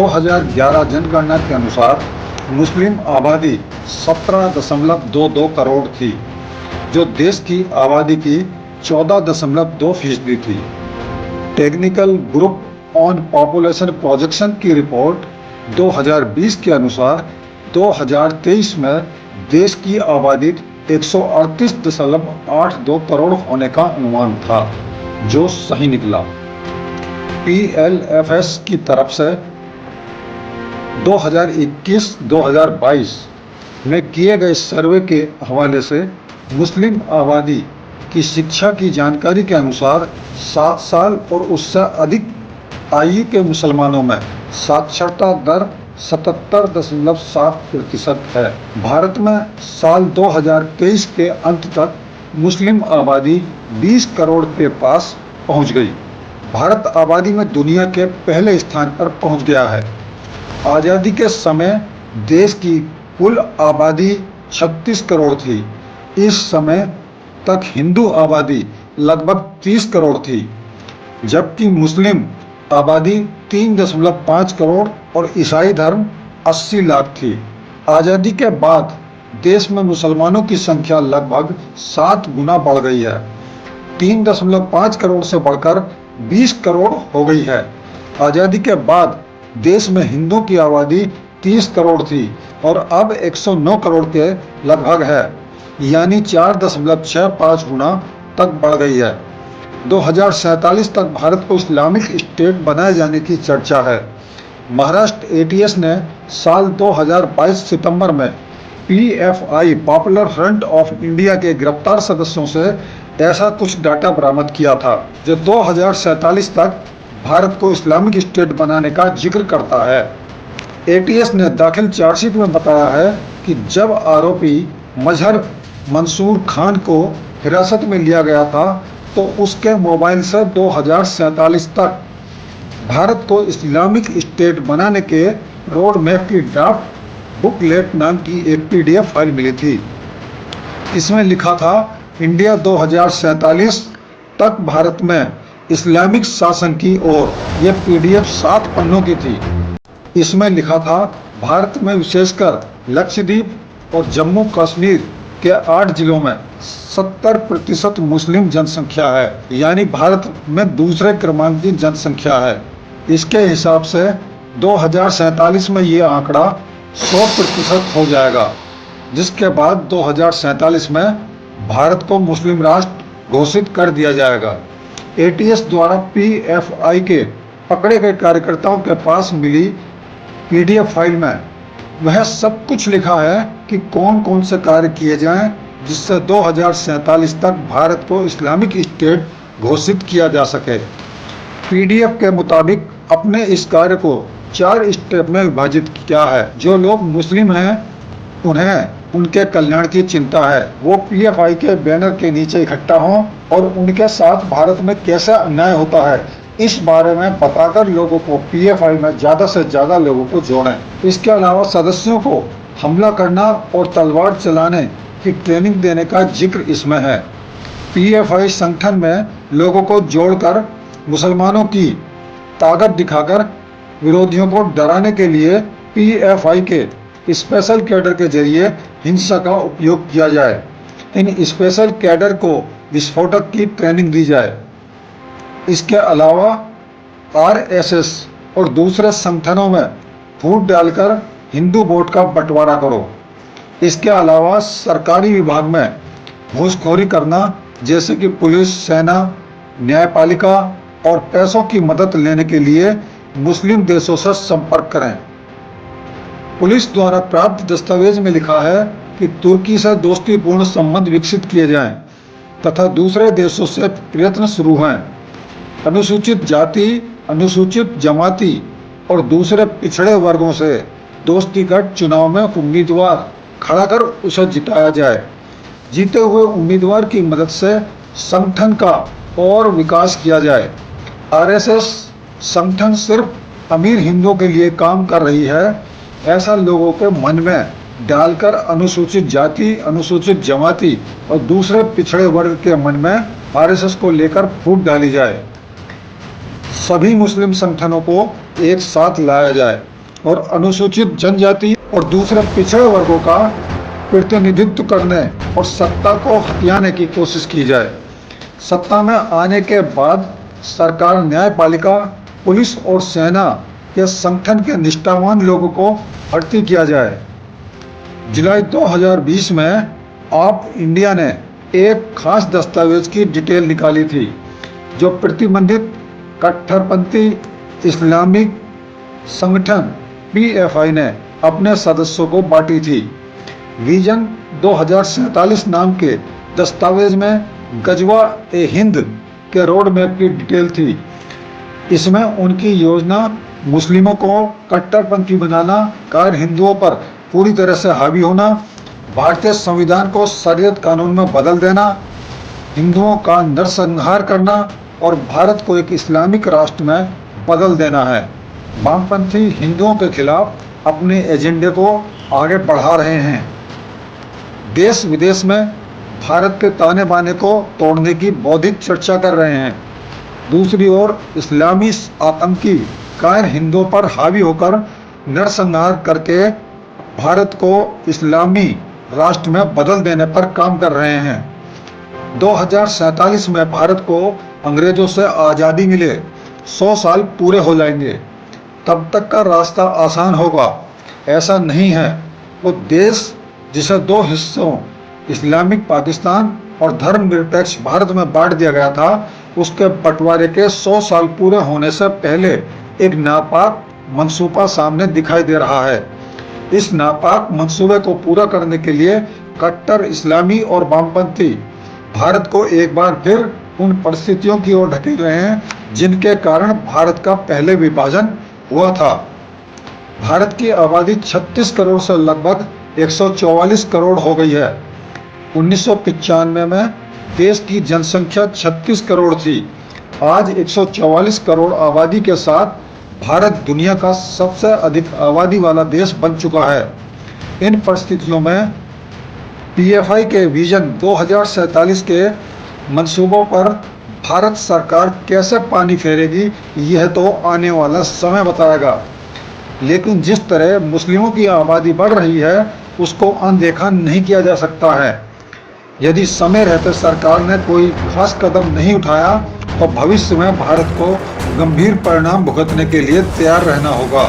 2011 जनगणना के अनुसार मुस्लिम आबादी 17.22 करोड़ थी, जो देश की आबादी की 14.2% थी। Technical group on population projection की रिपोर्ट 2020 के अनुसार 2023 में देश की आबादी 138.82 करोड़ होने का अनुमान था, जो सही निकला। PLFS की तरफ से 2021-2022 में किए गए सर्वे के हवाले से मुस्लिम आबादी की शिक्षा की जानकारी के अनुसार 7 साल और उससे अधिक आयु के मुसलमानों में साक्षरता दर 77.7% है। भारत में साल 2023 के अंत तक मुस्लिम आबादी 20 करोड़ के पास पहुंच गई। भारत आबादी में दुनिया के पहले स्थान पर पहुंच गया है। आज़ादी के समय देश की कुल आबादी 36 करोड़ थी। इस समय तक हिंदू आबादी लगभग 30 करोड़ थी, जबकि मुस्लिम आबादी 3.5 करोड़ और ईसाई धर्म 80 लाख थी। आज़ादी के बाद देश में मुसलमानों की संख्या लगभग 7 गुना बढ़ गई है। 3.5 करोड़ से बढ़कर 20 करोड़ हो गई है। आज़ादी के बाद देश में हिंदुओं की आबादी 30 करोड़ थी और अब 109 करोड़ के लगभग है, यानी 4.65 गुना तक बढ़ गई है। 2047 तक भारत को इस्लामिक स्टेट बनाए जाने की चर्चा है। महाराष्ट्र ATS ने साल 2022 सितंबर में PFI popular front of India के गिरफ्तार सदस्यों से ऐसा कुछ डाटा बरामद किया था, जो 2047 तक भारत को इस्लामिक स्टेट बनाने का जिक्र करता है। ATS ने दाखिल चार्जशीट में बताया है कि जब आरोपी मजहर मंसूर खान को हिरासत में लिया गया था, तो उसके मोबाइल से 2047 तक भारत को इस्लामिक स्टेट बनाने के रोड मैप की ड्राफ्ट बुकलेट नाम की एक PDF फाइल मिली थी। इसमें लिखा था, इंडिया 2047 तक भारत में इस्लामिक शासन की ओर। यह PDF 7 पन्नों की थी। इसमें लिखा था, भारत में विशेषकर लक्षद्वीप और जम्मू कश्मीर के 8 जिलों में 70% मुस्लिम जनसंख्या है, यानी भारत में दूसरे क्रमांक की जनसंख्या है। इसके हिसाब से 2047 में ये आंकड़ा 100% हो जाएगा, जिसके बाद 2047 में भारत को मुस्लिम राष्ट्र घोषित कर दिया जाएगा। ATS द्वारा PFI के पकड़े गए कार्यकर्ताओं के पास मिली PDF फाइल में वह सब कुछ लिखा है कि कौन कौन से कार्य किए जाएं, जिससे 2047 तक भारत को इस्लामिक स्टेट घोषित किया जा सके। PDF के मुताबिक अपने इस कार्य को 4 स्टेप में विभाजित किया है। जो लोग मुस्लिम हैं, उन्हें उनके कल्याण की चिंता है, वो PFI के बैनर के नीचे इकट्ठा हों और उनके साथ भारत में कैसा अन्याय होता है, इस बारे में बताकर लोगों को PFI में ज़्यादा से ज़्यादा लोगों को जोड़ें। इसके अलावा सदस्यों को हमला करना और तलवार चलाने की ट्रेनिंग देने का जिक्र इसमें है। PFI संगठन में लोगों को जोड़कर मुसलमानों की ताकत दिखाकर विरोधियों को डराने के लिए PFI के स्पेशल कैडर के जरिए हिंसा का उपयोग किया जाए। इन स्पेशल कैडर को विस्फोटक की ट्रेनिंग दी जाए। इसके अलावा RSS और दूसरे संगठनों में फूट डालकर हिंदू वोट का बंटवारा करो। इसके अलावा सरकारी विभाग में घूसखोरी करना, जैसे कि पुलिस, सेना, न्यायपालिका और पैसों की मदद लेने के लिए मुस्लिम देशों से संपर्क करें। पुलिस द्वारा प्राप्त दस्तावेज में लिखा है कि तुर्की से दोस्तीपूर्ण संबंध विकसित किए जाएं तथा दूसरे देशों से प्रयत्न शुरू हैं। अनुसूचित जाति, अनुसूचित जमाती और दूसरे पिछड़े वर्गों से दोस्ती कर चुनाव में उम्मीदवार खड़ा कर उसे जिताया जाए। जीते हुए उम्मीदवार की मदद से संगठन का और विकास किया जाए। RSS संगठन सिर्फ अमीर हिंदुओं के लिए काम कर रही है, ऐसा लोगों के मन में डालकर अनुसूचित जाति, अनुसूचित जमाती और दूसरे पिछड़े वर्ग के मन में RSS को लेकर फूट डाली जाए। सभी मुस्लिम संगठनों को एक साथ लाया जाए और अनुसूचित जनजाति और दूसरे पिछड़े वर्गों का प्रतिनिधित्व करने और सत्ता को हथियाने की कोशिश की जाए। सत्ता में आने के बाद सरकार न्यायपालिका, पुलिस और सेना के संगठन के निष्ठावान लोगों को भर्ती किया जाए। जुलाई 2020 में आप इंडिया ने एक खास दस्तावेज की डिटेल निकाली थी जो प्रतिबंधित कट्टरपंथी इस्लामिक संगठन PFI ने अपने सदस्यों को बांटी थी। विजन 2047 नाम के दस्तावेज में गजवा ए हिंद के रोड मैप की डिटेल थी। इसमें उनकी योजना मुस्लिमों को कट्टरपंथी बनाना, गैर हिंदुओं पर पूरी तरह से हावी होना, भारतीय संविधान को शरीयत कानून में बदल देना, हिंदुओं का नरसंहार करना और भारत को एक इस्लामिक राष्ट्र में बदल देना है। वामपंथी हिंदुओं के खिलाफ अपने एजेंडे को आगे बढ़ा रहे हैं। देश विदेश में भारत के ताने बाने को तोड़ने की बौद्धिक चर्चा कर रहे हैं। दूसरी ओर इस्लामी आतंकी गैर हिंदुओं पर हावी होकर नरसंहार करके भारत को इस्लामी राष्ट्र में बदल देने पर काम कर रहे हैं। 2047 में भारत को अंग्रेजों से आज़ादी मिले 100 साल पूरे हो जाएंगे। तब तक का रास्ता आसान होगा, ऐसा नहीं है। वो देश जिसे दो हिस्सों इस्लामिक पाकिस्तान और धर्मनिरपेक्ष भारत में बांट दिया गया था, उसके बंटवारे के 100 साल पूरे होने से पहले एक नापाक मंसूबा सामने दिखाई दे रहा है। इस नापाक मंसूबे को पूरा करने के लिए कट्टर इस्लामी और वामपंथी भारत को एक बार फिर उन परिस्थितियों की ओर ढकेल रहे हैं जिनके कारण भारत का पहले विभाजन हुआ था। भारत की आबादी 36 करोड़ से लगभग 144 करोड़ हो गई है। 1995 में देश की जनसंख्या 36 करोड़ थी। आज 144 करोड़ आबादी के साथ भारत दुनिया का सबसे अधिक आबादी वाला देश बन चुका है। इन परिस्थितियों में PFI के विजन 2047 के मंसूबों पर भारत सरकार कैसे पानी फेरेगी, यह तो आने वाला समय बताएगा। लेकिन जिस तरह मुस्लिमों की आबादी बढ़ रही है, उसको अनदेखा नहीं किया जा सकता है। यदि समय रहते सरकार ने कोई खास कदम नहीं उठाया तो भविष्य में भारत को गंभीर परिणाम भुगतने के लिए तैयार रहना होगा।